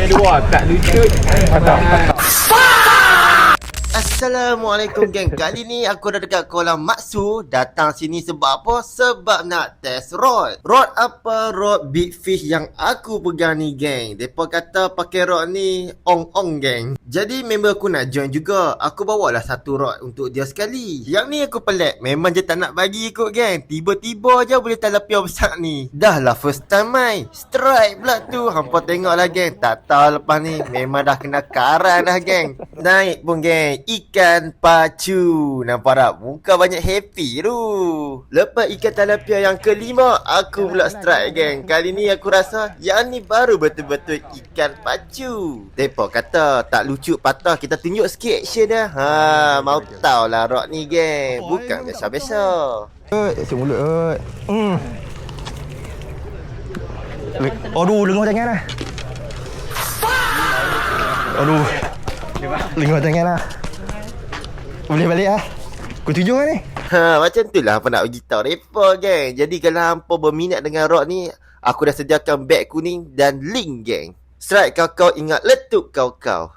yang dua tak lucu. Patah. Assalamualaikum geng. Kali ni aku dah dekat kolam Maksu. Datang sini sebab apa? Sebab nak test rod. Rod apa? Rod big fish yang aku pegang ni geng. Depa kata pakai rod ni ong-ong geng. Jadi member aku nak join juga. Aku bawalah satu rod untuk dia sekali. Yang ni aku pelik. Memang je tak nak bagi ikut geng. Tiba-tiba je boleh talapiah besar ni. Dah lah first time mai. Strike pula tu. Hampa tengok lah geng. Tak tahu lepas ni. Memang dah kena karan dah geng. Naik pun geng. Ikan pacu. Nampak tak? Muka banyak happy tu. Lepas ikan tilapia yang kelima, aku pula strike geng. Kali ni aku rasa yang ni baru betul-betul ikan pacu. Depa kata tak lucu patah, kita tunjuk sikit action dia. Mau tahu lah rod ni geng. Bukan biasa-biasa. Asyik mulut. Aduh, lengah tangan lah. Aduh, lengah tangan lah. Boleh balik lah. Pukul 7 kan ni? Macam tu lah apa nak beritahu depa geng. Jadi kalau hampa berminat dengan rod ni, aku dah sediakan beg kuning dan link geng. Strike kau-kau ingat letup kau-kau.